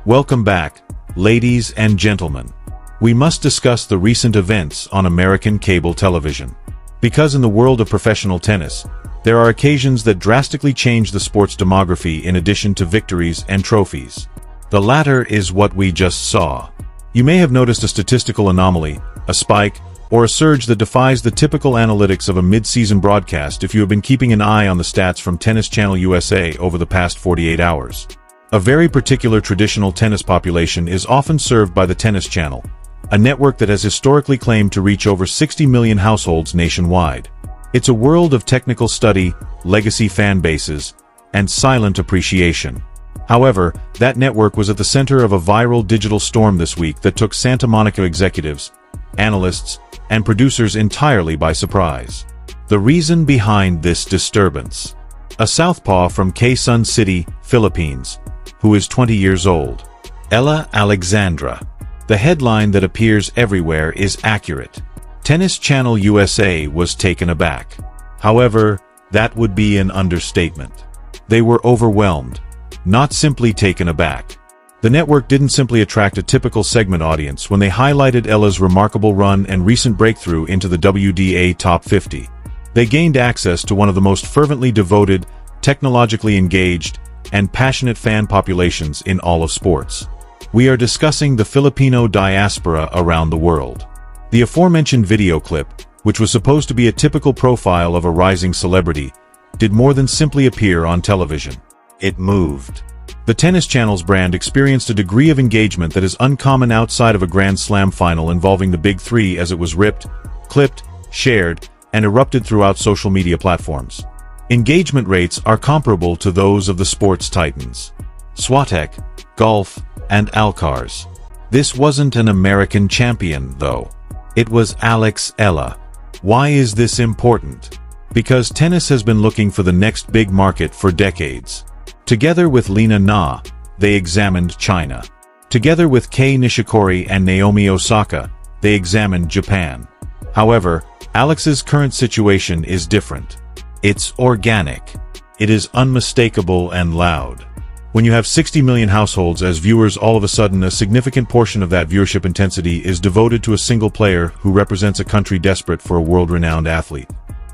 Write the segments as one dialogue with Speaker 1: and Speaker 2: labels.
Speaker 1: Welcome back, ladies and gentlemen. We must discuss the recent events on American cable television. Because in the world of professional tennis, there are occasions that drastically change the sport's demography in addition to victories and trophies. The latter is what we just saw. You may have noticed a statistical anomaly, a spike, or a surge that defies the typical analytics of a mid-season broadcast if you have been keeping an eye on the stats from Tennis Channel USA over the past 48 hours. A very particular traditional tennis population is often served by the Tennis Channel, a network that has historically claimed to reach over 60 million households nationwide. It's a world of technical study, legacy fan bases, and silent appreciation. However, that network was at the center of a viral digital storm this week that took Santa Monica executives, analysts, and producers entirely by surprise. The reason behind this disturbance: a southpaw from Quezon City, Philippines, who is 20 years old. Alexandra. The headline that appears everywhere is accurate. Tennis Channel USA was taken aback. However, that would be an understatement. They were overwhelmed, not simply taken aback. The network didn't simply attract a typical segment audience when they highlighted Eala's remarkable run and recent breakthrough into the WTA Top 50. They gained access to one of the most fervently devoted, technologically engaged, and passionate fan populations in all of sports. We are discussing the Filipino diaspora around the world. The aforementioned video clip, which was supposed to be a typical profile of a rising celebrity, did more than simply appear on television. It moved. The Tennis Channel's brand experienced a degree of engagement that is uncommon outside of a Grand Slam final involving the Big Three, as it was ripped, clipped, shared, and erupted throughout social media platforms. Engagement rates are comparable to those of the sports titans Swiatek, Golf, and Alcaraz. This wasn't an American champion, though. It was Alex Eala. Why is this important? Because tennis has been looking for the next big market for decades. Together with Lina Na, they examined China. Together with Kei Nishikori and Naomi Osaka, they examined Japan. However, Alex's current situation is different. It's organic. It is unmistakable and loud. When you have 60 million households as viewers, all of a sudden a significant portion of that viewership intensity is devoted to a single player who represents a country desperate for a world-renowned athlete.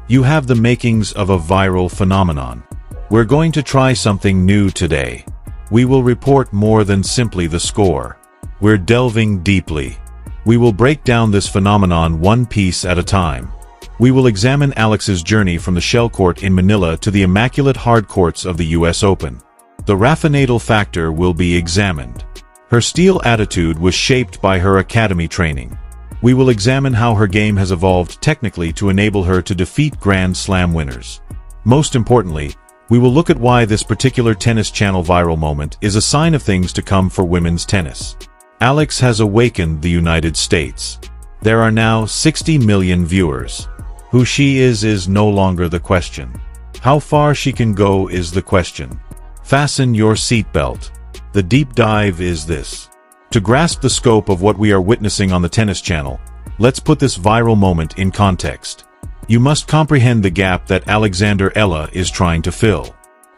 Speaker 1: You have the makings of a viral phenomenon. We're going to try something new today. We will report more than simply the score. We're delving deeply. We will break down this phenomenon one piece at a time. We will examine Alex's journey from the shell court in Manila to the immaculate hard courts of the US Open. The raffinatal factor will be examined. Her steel attitude was shaped by her academy training. We will examine how her game has evolved technically to enable her to defeat Grand Slam winners. Most importantly, we will look at why this particular Tennis Channel viral moment is a sign of things to come for women's tennis. Alex has awakened the United States. There are now 60 million viewers. Who she is no longer the question. How far she can go is the question. Fasten your seatbelt. The deep dive is this. To grasp the scope of what we are witnessing on the Tennis Channel, let's put this viral moment in context. You must comprehend the gap that Alexandra Eala is trying to fill.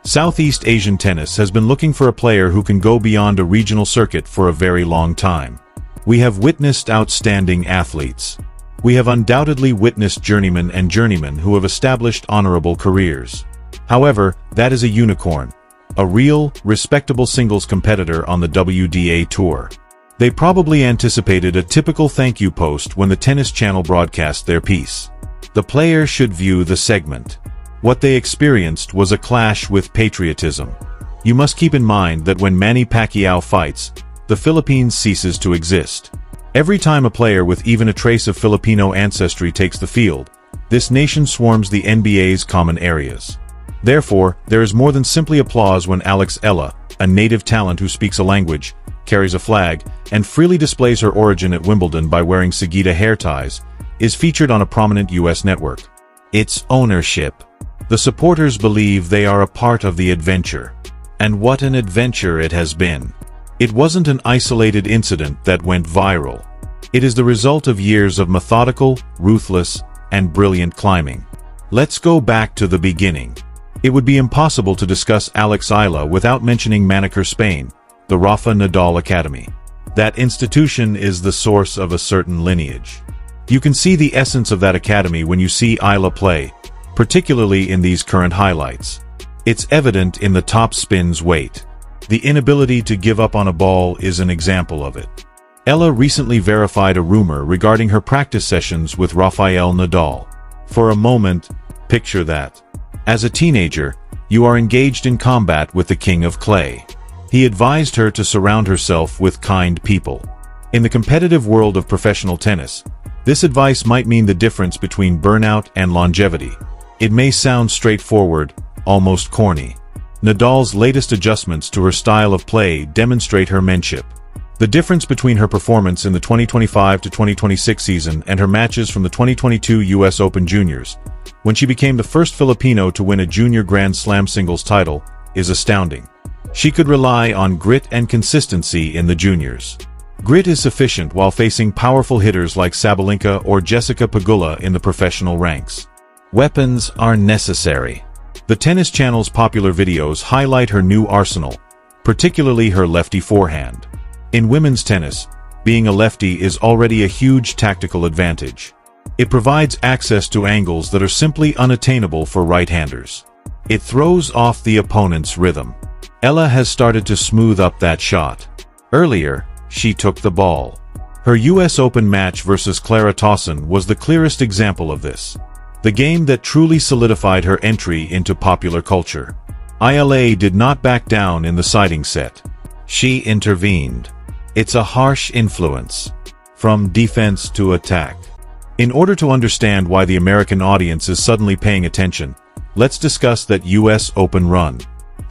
Speaker 1: Southeast Asian tennis has been looking for a player who can go beyond a regional circuit for a very long time. We have witnessed outstanding athletes. We have undoubtedly witnessed journeymen who have established honorable careers. However, that is a unicorn, a real, respectable singles competitor on the WTA Tour. They probably anticipated a typical thank you post when the Tennis Channel broadcast their piece. The player should view the segment. What they experienced was a clash with patriotism. You must keep in mind that when Manny Pacquiao fights, the Philippines ceases to exist. Every time a player with even a trace of Filipino ancestry takes the field, this nation swarms the NBA's common areas. Therefore, there is more than simply applause when Alex Eala, a native talent who speaks a language, carries a flag, and freely displays her origin at Wimbledon by wearing Sagita hair ties, is featured on a prominent US network. It's ownership. The supporters believe they are a part of the adventure. And what an adventure it has been. It wasn't an isolated incident that went viral. It is the result of years of methodical, ruthless, and brilliant climbing. Let's go back to the beginning. It would be impossible to discuss Alex Eala without mentioning Manicure Spain, the Rafa Nadal Academy. That institution is the source of a certain lineage. You can see the essence of that academy when you see Eala play, particularly in these current highlights. It's evident in the top spin's weight. The inability to give up on a ball is an example of it. Eala recently verified a rumor regarding her practice sessions with Rafael Nadal. For a moment, picture that. As a teenager, you are engaged in combat with the King of Clay. He advised her to surround herself with kind people. In the competitive world of professional tennis, this advice might mean the difference between burnout and longevity. It may sound straightforward, almost corny. Nadal's latest adjustments to her style of play demonstrate her mentorship. The difference between her performance in the 2025 to 2026 season and her matches from the 2022 US Open Juniors, when she became the first Filipino to win a junior Grand Slam singles title, is astounding. She could rely on grit and consistency in the juniors. Grit is sufficient while facing powerful hitters like Sabalenka or Jessica Pegula in the professional ranks. Weapons are necessary. The Tennis Channel's popular videos highlight her new arsenal, particularly her lefty forehand. In women's tennis, being a lefty is already a huge tactical advantage. It provides access to angles that are simply unattainable for right-handers. It throws off the opponent's rhythm. Eala has started to smooth up that shot. Earlier, she took the ball. Her US Open match versus Clara Tauson was the clearest example of this. The game that truly solidified her entry into popular culture. Eala did not back down in the siding set. She intervened. It's a harsh influence. From defense to attack. In order to understand why the American audience is suddenly paying attention, let's discuss that US Open run.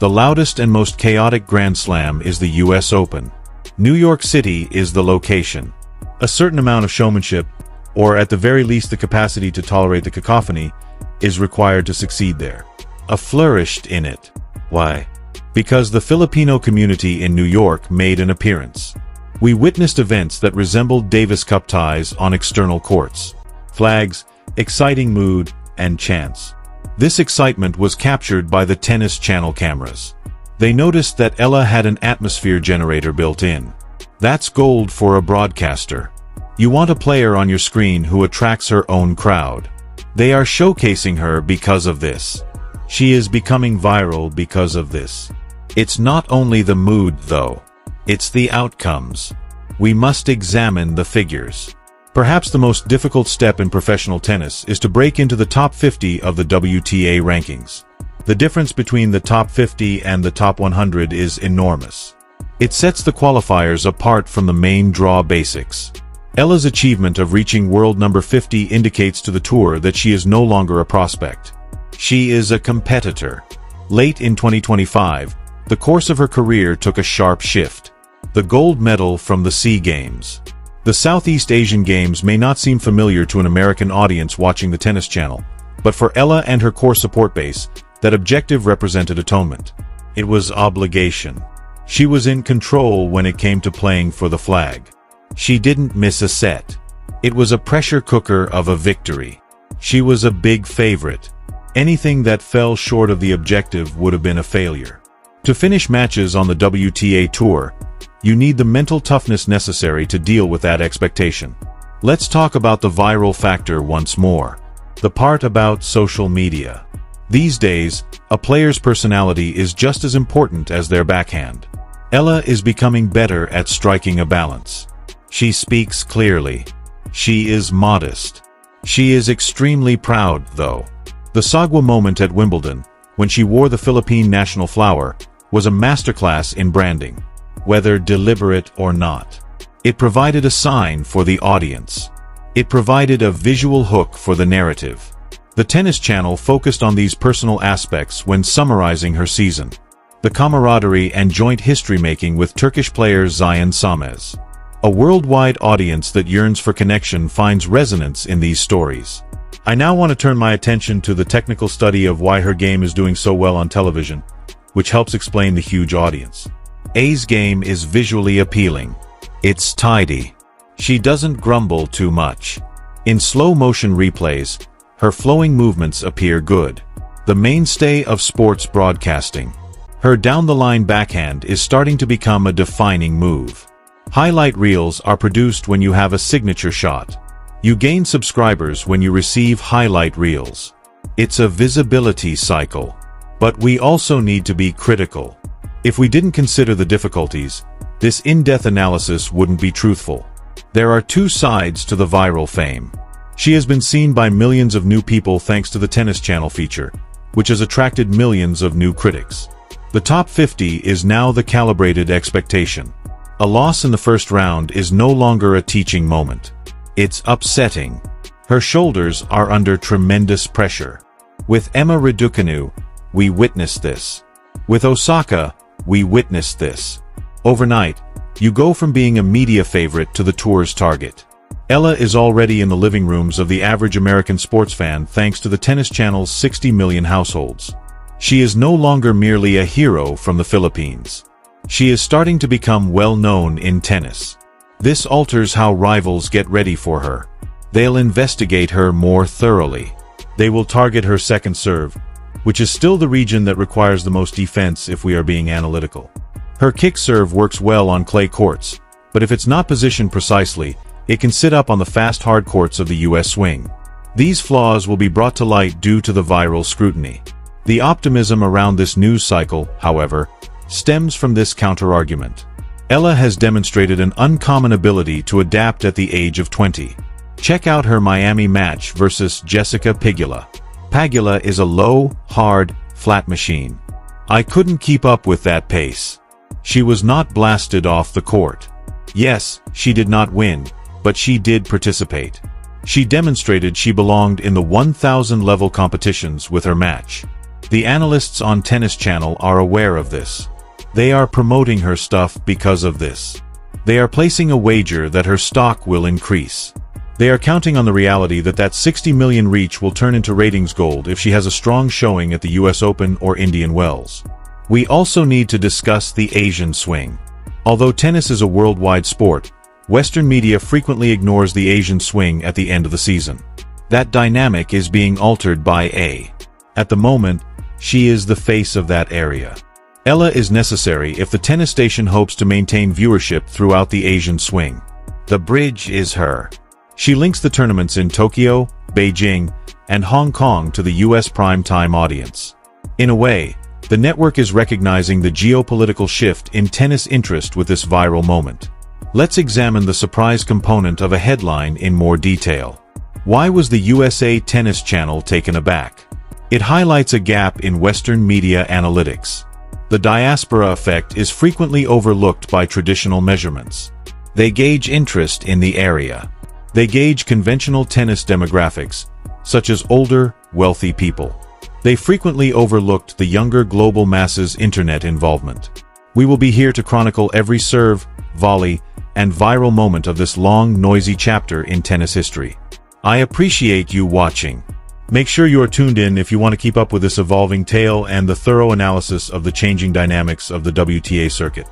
Speaker 1: The loudest and most chaotic Grand Slam is the US Open. New York City is the location. A certain amount of showmanship, or at the very least the capacity to tolerate the cacophony, is required to succeed there. A flourished in it. Why? Because the Filipino community in New York made an appearance. We witnessed events that resembled Davis Cup ties on external courts. Flags, exciting mood, and chants. This excitement was captured by the Tennis Channel cameras. They noticed that Eala had an atmosphere generator built in. That's gold for a broadcaster. You want a player on your screen who attracts her own crowd. They are showcasing her because of this. She is becoming viral because of this. It's not only the mood, though. It's the outcomes. We must examine the figures. Perhaps the most difficult step in professional tennis is to break into the top 50 of the WTA rankings. The difference between the top 50 and the top 100 is enormous. It sets the qualifiers apart from the main draw basics. Eala's achievement of reaching world number 50 indicates to the tour that she is no longer a prospect. She is a competitor. Late in 2025, the course of her career took a sharp shift. The gold medal from the SEA Games. The Southeast Asian Games may not seem familiar to an American audience watching the Tennis Channel, but for Eala and her core support base, that objective represented atonement. It was obligation. She was in control when it came to playing for the flag. She didn't miss a set. It was a pressure cooker of a victory. She was a big favorite. Anything that fell short of the objective would have been a failure. To finish matches on the WTA Tour, you need the mental toughness necessary to deal with that expectation. Let's talk about the viral factor once more. The part about social media. These days, a player's personality is just as important as their backhand. Eala is becoming better at striking a balance. She speaks clearly. She is modest. She is extremely proud, though. The Sagwa moment at Wimbledon, when she wore the Philippine national flower, was a masterclass in branding. Whether deliberate or not. It provided a sign for the audience. It provided a visual hook for the narrative. The Tennis Channel focused on these personal aspects when summarizing her season. The camaraderie and joint history-making with Turkish player Zayan Samez. A worldwide audience that yearns for connection finds resonance in these stories. I now want to turn my attention to the technical study of why her game is doing so well on television, which helps explain the huge audience. A's game is visually appealing. It's tidy. She doesn't grumble too much. In slow-motion replays, her flowing movements appear good. The mainstay of sports broadcasting. Her down-the-line backhand is starting to become a defining move. Highlight reels are produced when you have a signature shot. You gain subscribers when you receive highlight reels. It's a visibility cycle. But we also need to be critical. If we didn't consider the difficulties, this in-depth analysis wouldn't be truthful. There are two sides to the viral fame. She has been seen by millions of new people thanks to the Tennis Channel feature, which has attracted millions of new critics. The top 50 is now the calibrated expectation. A loss in the first round is no longer a teaching moment. It's upsetting. Her shoulders are under tremendous pressure. With Emma Raducanu, we witnessed this. With Osaka, we witnessed this. Overnight, you go from being a media favorite to the tour's target. Eala is already in the living rooms of the average American sports fan thanks to the Tennis Channel's 60 million households. She is no longer merely a hero from the Philippines. She is starting to become well known in tennis. This alters how rivals get ready for her. They'll investigate her more thoroughly. They will target her second serve, which is still the region that requires the most defense if we are being analytical. Her kick serve works well on clay courts, but if it's not positioned precisely, it can sit up on the fast hard courts of the US swing. These flaws will be brought to light due to the viral scrutiny. The optimism around this news cycle, however, stems from this counter-argument. Eala has demonstrated an uncommon ability to adapt at the age of 20. Check out her Miami match versus Jessica Pegula. Pegula is a low, hard, flat machine. I couldn't keep up with that pace. She was not blasted off the court. Yes, she did not win, but she did participate. She demonstrated she belonged in the 1,000-level competitions with her match. The analysts on Tennis Channel are aware of this. They are promoting her stuff because of this. They are placing a wager that her stock will increase. They are counting on the reality that that 60 million reach will turn into ratings gold if she has a strong showing at the US Open or Indian Wells. We also need to discuss the Asian swing. Although tennis is a worldwide sport, Western media frequently ignores the Asian swing at the end of the season. That dynamic is being altered by A. At the moment, she is the face of that area. Eala is necessary if the tennis station hopes to maintain viewership throughout the Asian swing. The bridge is her. She links the tournaments in Tokyo, Beijing, and Hong Kong to the US prime-time audience. In a way, the network is recognizing the geopolitical shift in tennis interest with this viral moment. Let's examine the surprise component of a headline in more detail. Why was the USA Tennis Channel taken aback? It highlights a gap in Western media analytics. The diaspora effect is frequently overlooked by traditional measurements. They gauge interest in the area. They gauge conventional tennis demographics, such as older, wealthy people. They frequently overlooked the younger global masses' internet involvement. We will be here to chronicle every serve, volley, and viral moment of this long, noisy chapter in tennis history. I appreciate you watching. Make sure you are tuned in if you want to keep up with this evolving tale and the thorough analysis of the changing dynamics of the WTA circuit.